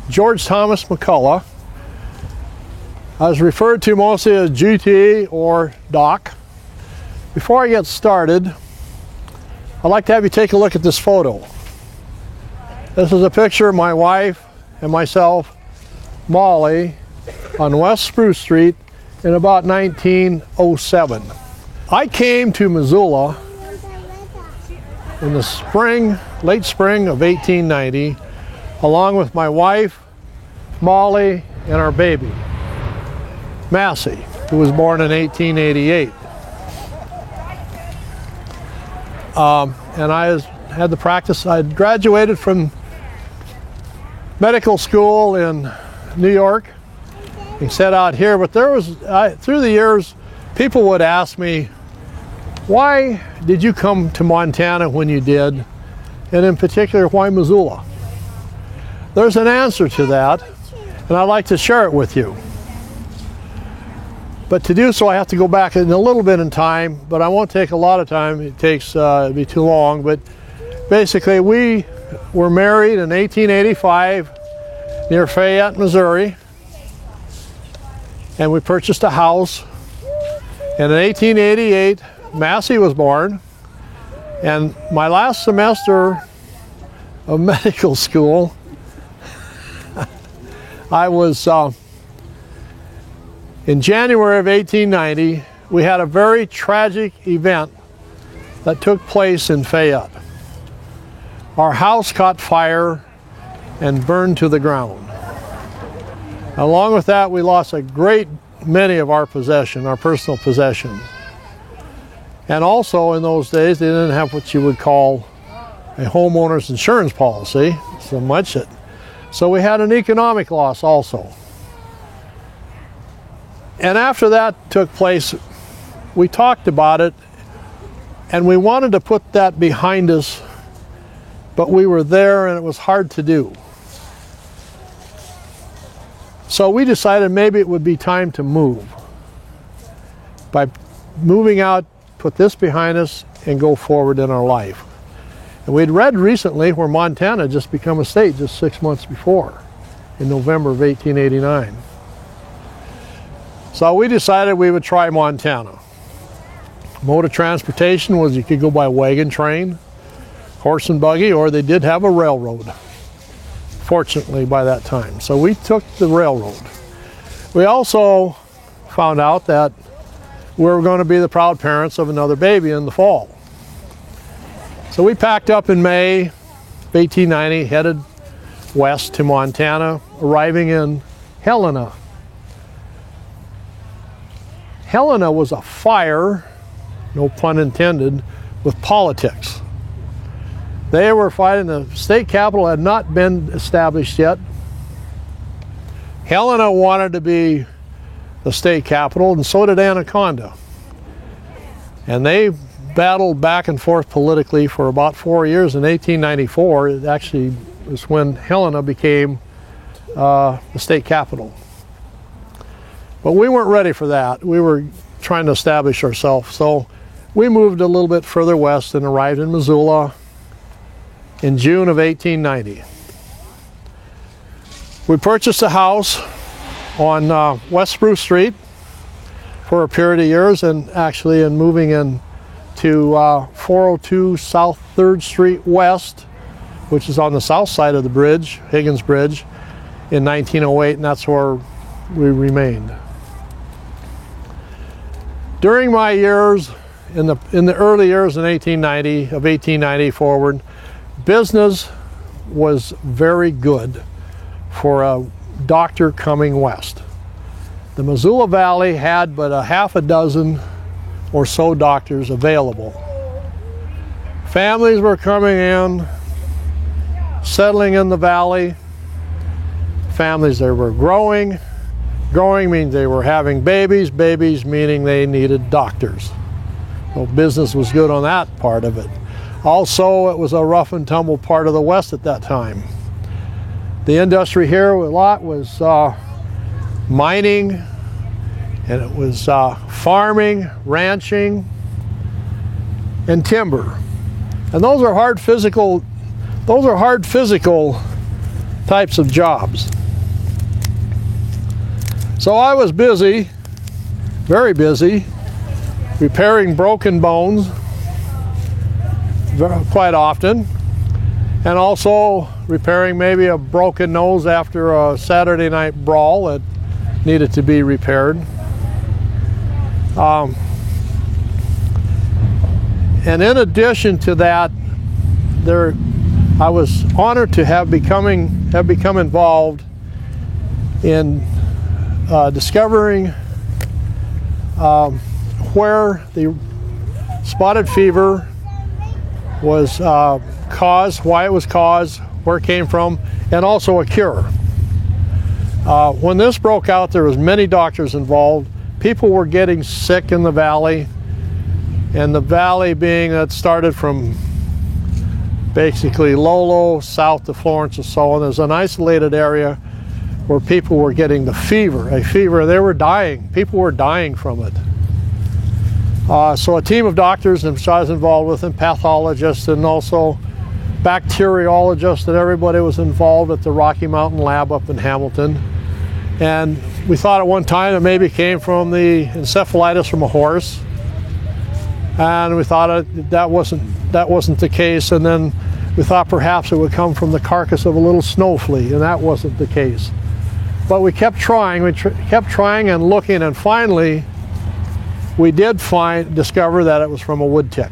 George Thomas McCullough. I was referred to mostly as GT or Doc. Before I get started, I'd like to have you take a look at this photo. This is a picture of my wife and myself, Molly, on West Spruce Street in about 1907. I came to Missoula in the spring, late spring of 1890, along with my wife, Molly, and our baby, Massey, who was born in 1888. And I had the practice. I graduated from medical school in New York and set out here, but there was, through the years, people would ask me, why did you come to Montana when you did, and in particular, why Missoula? There's an answer to that, and I'd like to share it with you. But to do so, I have to go back in a little bit in time, but I won't take a lot of time. It takes, it'd be too long, but basically we were married in 1885 near Fayette, Missouri, and we purchased a house. And in 1888, Massey was born, and my last semester of medical school, I was, in January of 1890, we had a very tragic event that took place in Fayette. Our house caught fire and burned to the ground. Along with that, we lost a great many of our possessions, our personal possessions. And also in those days, they didn't have what you would call a homeowner's insurance policy so much. So we had an economic loss also. And after that took place, we talked about it, and we wanted to put that behind us, but we were there and it was hard to do. So we decided maybe it would be time to move. By moving out, put this behind us and go forward in our life. And we'd read recently where Montana had just become a state just 6 months before, in November of 1889. So we decided we would try Montana. Mode of transportation was you could go by wagon train, horse and buggy, or they did have a railroad, fortunately by that time. So we took the railroad. We also found out that we were going to be the proud parents of another baby in the fall. So we packed up in May of 1890, headed west to Montana, arriving in Helena. Helena was a fire, no pun intended, with politics. They were fighting, the state capital had not been established yet. Helena wanted to be the state capital, and so did Anaconda. And they battled back and forth politically for about 4 years. In 1894, it actually was when Helena became the state capital. But we weren't ready for that. We were trying to establish ourselves. So we moved a little bit further west and arrived in Missoula in June of 1890. We purchased a house on West Spruce Street for a period of years, and actually in moving in to 402 South 3rd Street West, which is on the south side of the bridge, Higgins Bridge, in 1908, and that's where we remained. During my years, in the early years in 1890 forward, business was very good for a doctor coming west. The Missoula Valley had but a half a dozen or so doctors available. Families were coming in, settling in the valley. Families that were growing. Growing means they were having babies. Babies meaning they needed doctors. So business was good on that part of it. Also, it was a rough and tumble part of the West at that time. The industry here a lot was mining, and it was farming, ranching, and timber. And those are hard physical types of jobs. So I was busy, very busy, repairing broken bones quite often, and also repairing maybe a broken nose after a Saturday night brawl that needed to be repaired. And in addition to that, I was honored to have become involved in discovering where the spotted fever was caused, why it was caused, where it came from, and also a cure. When this broke out, there was many doctors involved. People were getting sick in the valley, and the valley being that started from basically Lolo south to Florence and so on. There's an isolated area where people were getting the fever, a fever. They were dying. People were dying from it. So a team of doctors, and I was involved with, and pathologists, and also bacteriologists, and everybody was involved at the Rocky Mountain Lab up in Hamilton. And we thought at one time it maybe came from the encephalitis from a horse. And we thought that wasn't the case, and then we thought perhaps it would come from the carcass of a little snow flea, and that wasn't the case. But we kept trying, kept trying and looking, and finally we did discover that it was from a wood tick.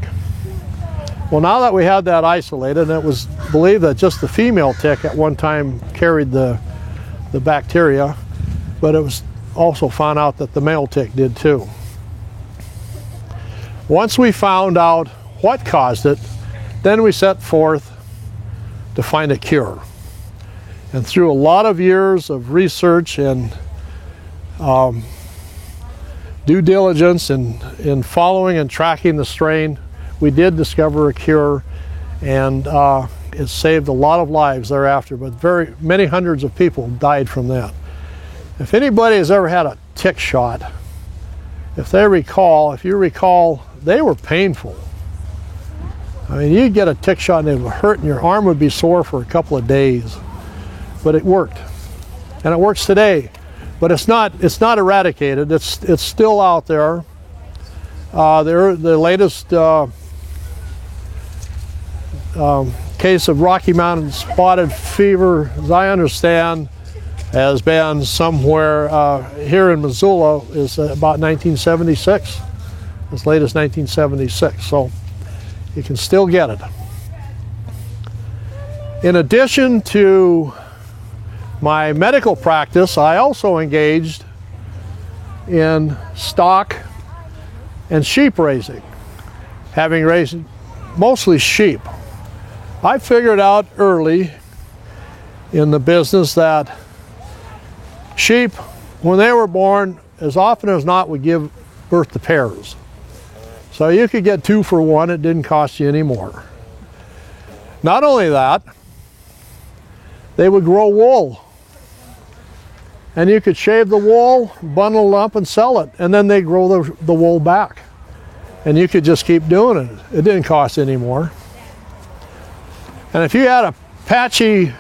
Well, now that we had that isolated, and it was believed that just the female tick at one time carried the bacteria, but it was also found out that the male tick did too. Once we found out what caused it, then we set forth to find a cure. And through a lot of years of research and due diligence in following and tracking the strain, we did discover a cure, and it saved a lot of lives thereafter, but very many hundreds of people died from that. If anybody has ever had a tick shot, if you recall, they were painful. I mean, you'd get a tick shot and it would hurt, and your arm would be sore for a couple of days. But it worked, and it works today. But it's not eradicated. It's still out there. The latest case of Rocky Mountain spotted fever, as I understand, has been somewhere here in Missoula, is about 1976. As late as 1976, so you can still get it. In addition to my medical practice, I also engaged in stock and sheep raising, having raised mostly sheep. I figured out early in the business that sheep, when they were born, as often as not would give birth to pairs. So you could get 2 for 1, it didn't cost you any more. Not only that, they would grow wool. And you could shave the wool, bundle it up and sell it, and then they grow the wool back. And you could just keep doing it. It didn't cost any more. And if you had a patchy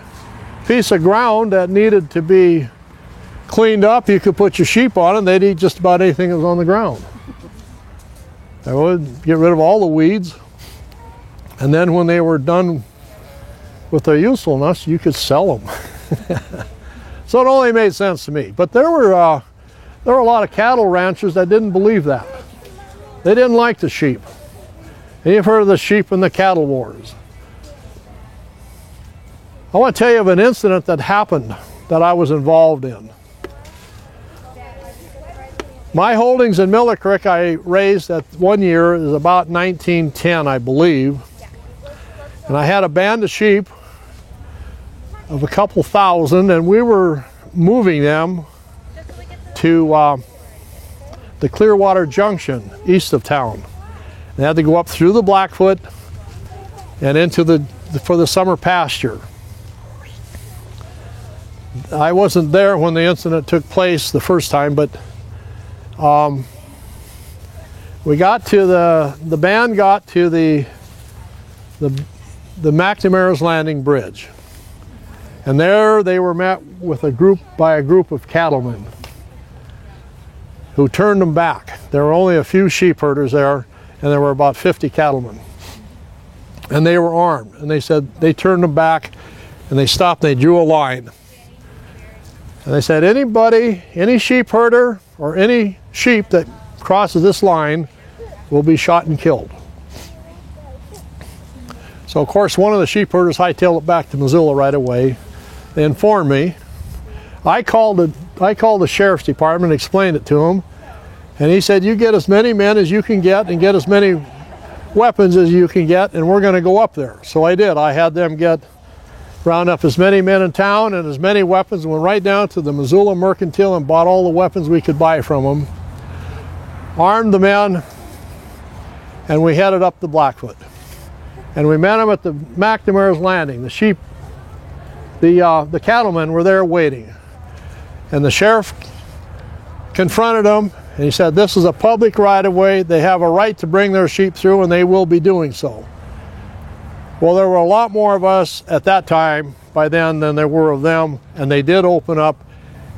piece of ground that needed to be cleaned up, you could put your sheep on it, and they'd eat just about anything that was on the ground. They would get rid of all the weeds, and then when they were done with their usefulness, you could sell them. So it only made sense to me. But there were a lot of cattle ranchers that didn't believe that. They didn't like the sheep. And you've heard of the sheep and the cattle wars. I want to tell you of an incident that happened that I was involved in. My holdings in Miller Creek I raised at one year is about 1910, I believe. And I had a band of sheep of a couple thousand, and we were moving them to the Clearwater Junction east of town. They had to go up through the Blackfoot and into for the summer pasture. I wasn't there when the incident took place the first time, but we got to the band got to the McNamara's Landing Bridge, and there they were met with a group of cattlemen, who turned them back. There were only a few sheep herders there, and there were about 50 cattlemen. And they were armed, and they said they turned them back, and they stopped, and they drew a line. And they said, anybody, any sheep herder or any sheep that crosses this line will be shot and killed. So of course one of the sheep herders hightailed it back to Missoula right away. They informed me. I called the sheriff's department and explained it to him. And he said, you get as many men as you can get and get as many weapons as you can get, and we're going to go up there. So I did. I had them round up as many men in town and as many weapons, and went right down to the Missoula Mercantile and bought all the weapons we could buy from them, armed the men, and we headed up the Blackfoot. And we met them at the McNamara's Landing. The cattlemen were there waiting. And the sheriff confronted them, and he said, this is a public right-of-way. They have a right to bring their sheep through, and they will be doing so. Well, there were a lot more of us at that time by then than there were of them, and they did open up,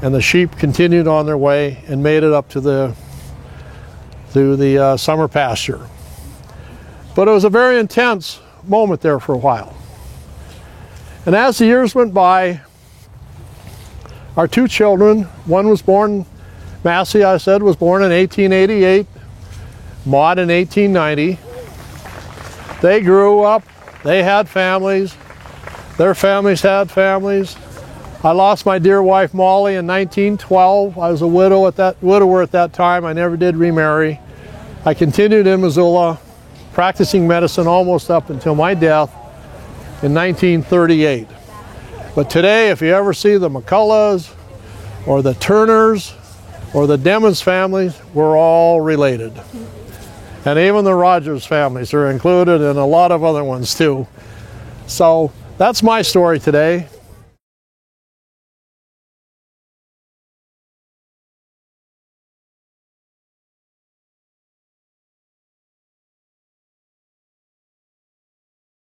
and the sheep continued on their way and made it up to the summer pasture. But it was a very intense moment there for a while. And as the years went by, our two children, one was born, Massey, I said, was born in 1888, Maud in 1890. They grew up, they had families, their families had families. I lost my dear wife Molly in 1912. I was a widower at that time. I never did remarry. I continued in Missoula, practicing medicine almost up until my death in 1938. But today, if you ever see the McCulloughs or the Turners or the Demons families, we're all related. And even the Rogers families are included, and a lot of other ones too. So that's my story today.